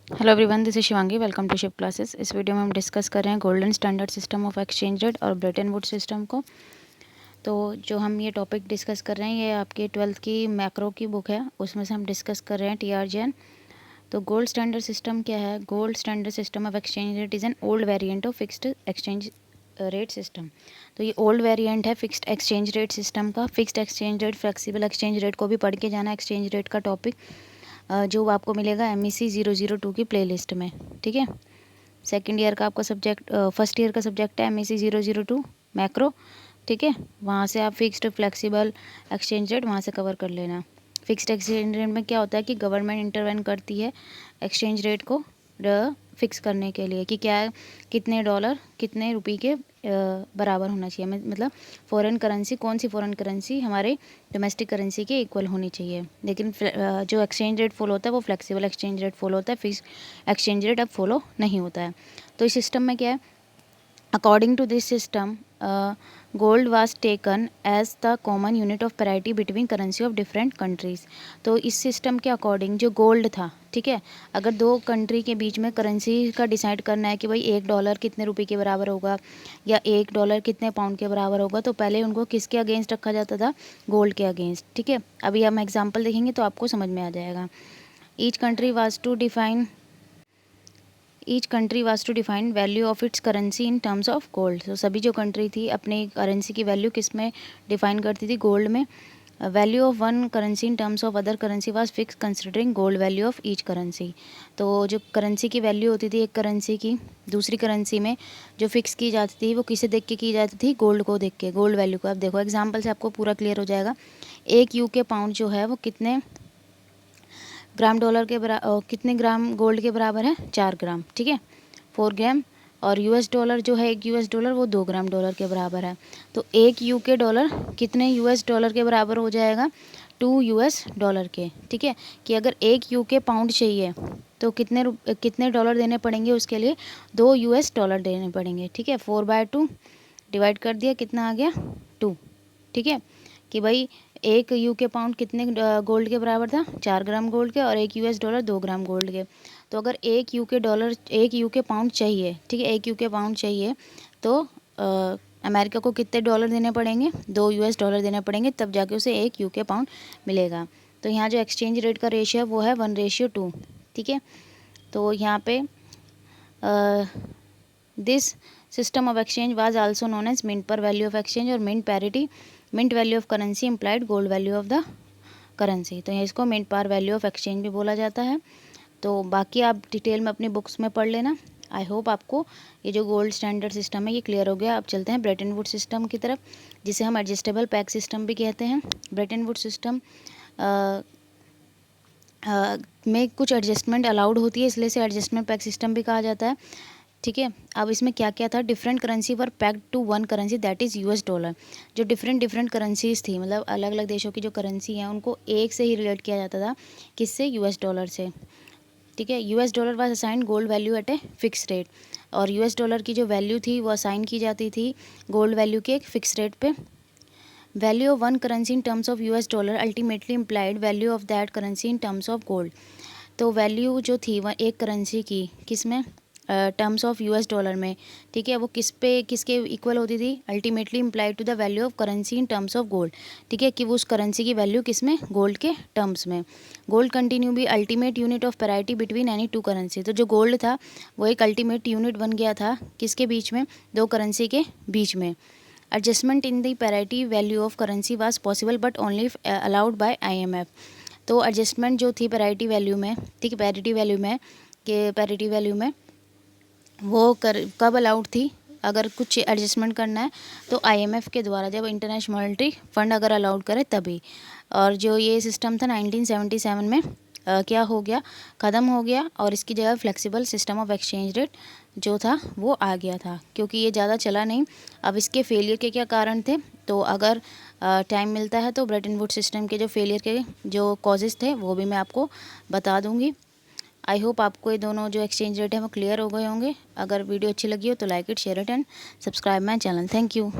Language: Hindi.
Hello everyone, this is Shivangi. Welcome to ship classes. इस वीडियो में हम डिस्कस कर रहे हैं golden standard system of exchange rate और ब्रेटन वुड सिस्टम को। तो जो हम ये टॉपिक डिस्कस कर रहे हैं ये आपकी 12th की मैक्रो की बुक है, उसमें से हम डिस्कस कर रहे हैं TRJN। तो गोल्ड स्टैंडर्ड सिस्टम क्या है? Gold standard system of exchange rate is an old variant of fixed exchange rate system. तो ये ओल्ड वेरिएंट है फिक्स्ड एक्सचेंज रेट सिस्टम का। Fixed exchange rate, flexible exchange rate को भी पढ़ के जाना एक्सचेंज रेट का टॉपिक, जो आपको मिलेगा MEC 002 की प्लेलिस्ट में। ठीक है, सेकेंड ईयर का आपका सब्जेक्ट, फर्स्ट ईयर का सब्जेक्ट है MEC 002 मैक्रो। ठीक है, वहाँ से आप फिक्स्ड फ्लेक्सिबल एक्सचेंज रेट वहाँ से कवर कर लेना। फिक्स्ड एक्सचेंज रेट में क्या होता है कि गवर्नमेंट इंटरवेन करती है एक्सचेंज रेट को फिक्स करने के लिए कि क्या कितने डॉलर कितने रुपये के बराबर होना चाहिए। मतलब फॉरेन करेंसी, कौन सी फॉरेन करेंसी हमारे डोमेस्टिक करेंसी के इक्वल होनी चाहिए। लेकिन जो एक्सचेंज रेट फॉलो होता है वो फ्लेक्सिबल एक्सचेंज रेट फॉलो होता है, फिक्स एक्सचेंज रेट अब फॉलो नहीं होता है। तो इस सिस्टम में क्या है, according to this system gold was taken as the common unit of parity between currency of different countries. तो इस सिस्टम के अकॉर्डिंग जो गोल्ड था, ठीक है, अगर दो कंट्री के बीच में करेंसी का डिसाइड करना है कि भाई $1 कितने रुपए के बराबर होगा या $1 कितने पाउंड के बराबर होगा, तो पहले उनको किसके अगेंस्ट रखा जाता था? गोल्ड के अगेंस्ट। ठीक है, अभी हम एग्जाम्पल देखेंगे तो आपको समझ में आ जाएगा। Each country was to define value of its currency in terms of gold. तो सभी जो कंट्री थी अपनी करेंसी की वैल्यू किस में डिफाइन करती थी? गोल्ड में। Value of one currency in terms of other currency was fix considering gold value of each currency. तो जो करेंसी की वैल्यू होती थी एक करेंसी की दूसरी करेंसी में, जो फिक्स की जाती थी वो किसे देख के की जाती थी? गोल्ड को देख के, गोल्ड वैल्यू को। अब देखो एग्जाम्पल से आपको पूरा क्लियर हो जाएगा। एक UK पाउंड जो है वो कितने ग्राम डॉलर के कितने ग्राम गोल्ड के बराबर है? 4 ग्राम। ठीक है, 4 ग्राम। और $, जो है एक $, वो 2 ग्राम डॉलर के बराबर है। तो एक UK डॉलर कितने $, के बराबर हो जाएगा? 2 $, के। ठीक है, कि अगर एक UK पाउंड चाहिए तो कितने डॉलर देने पड़ेंगे उसके लिए? 2 $, देने पड़ेंगे। ठीक है, 4/2 डिवाइड कर दिया, कितना आ गया? 2। ठीक है, कि भाई एक UK पाउंड कितने गोल्ड के बराबर था? 4 ग्राम गोल्ड के। और एक $, 2 ग्राम गोल्ड के। तो अगर एक UK पाउंड चाहिए, ठीक है, एक UK पाउंड चाहिए तो अमेरिका को कितने डॉलर देने पड़ेंगे? 2 $, देने पड़ेंगे, तब जाके उसे एक UK पाउंड मिलेगा। तो यहाँ जो एक्सचेंज रेट का रेशियो है वो है 1:2। ठीक है, तो यहाँ पे this system of exchange was also known as mint par value of exchange और mint parity. Mint value of currency implied gold value of the currency. तो यहाँ इसको mint par value of exchange भी बोला जाता है। तो बाकी आप डिटेल में अपनी बुक्स में पढ़ लेना। आई होप आपको ये जो गोल्ड स्टैंडर्ड सिस्टम है ये क्लियर हो गया। आप चलते हैं ब्रेटन वुड सिस्टम की तरफ, जिसे हम एडजस्टेबल पैक सिस्टम भी कहते हैं। ब्रेटन वुड सिस्टम में कुछ एडजस्टमेंट अलाउड होती है, इसलिए से एडजस्टमेंट पैक सिस्टम भी कहा जाता है। ठीक है, अब इसमें क्या क्या था? Different currency were pegged to one currency that is $। जो डिफरेंट करेंसीज थी, मतलब अलग अलग देशों की जो करेंसी है उनको एक से ही रिलेट किया जाता था। किससे? $। से। ठीक है, $। Was assign gold value at a fix rate. और $। की जो वैल्यू थी वो असाइन की जाती थी गोल्ड वैल्यू के एक फिक्स रेट पे। Value of one currency in terms of $, ultimately implied value of that currency in terms of gold. तो वैल्यू जो थी वह एक करेंसी की किस में? Terms of $। में। ठीक है, वो किसके इक्वल होती थी? Ultimately implied to the value of currency in terms of gold. ठीक है, कि वो उस करेंसी की वैल्यू किस में? गोल्ड के टर्म्स में। Gold continue be ultimate unit of parity between any two currency. तो जो गोल्ड था वो एक अल्टीमेट यूनिट बन गया था किसके बीच में? दो करेंसी के बीच में। Adjustment in the parity value of currency was possible but only allowed by IMF। तो एडजस्टमेंट जो थी पैरिटी वैल्यू में, ठीक है, पैरिटी वैल्यू में वो कब अलाउड थी? अगर कुछ एडजस्टमेंट करना है तो IMF के द्वारा, जब इंटरनेशनल मॉनेटरी फंड अगर अलाउड करे तभी। और जो ये सिस्टम था 1977 में क्या हो गया? ख़त्म हो गया, और इसकी जगह flexible system of exchange rate जो था वो आ गया था, क्योंकि ये ज़्यादा चला नहीं। अब इसके फेलियर के क्या कारण थे? तो अगर टाइम मिलता है तो ब्रेटन वुड सिस्टम के जो फेलियर के जो कॉजेज़ थे वो भी मैं आपको बता दूँगी। आई होप आपको ये दोनों जो एक्सचेंज रेट है वो क्लियर हो गए होंगे। अगर वीडियो अच्छी लगी हो तो like it, share it and subscribe my channel. Thank you.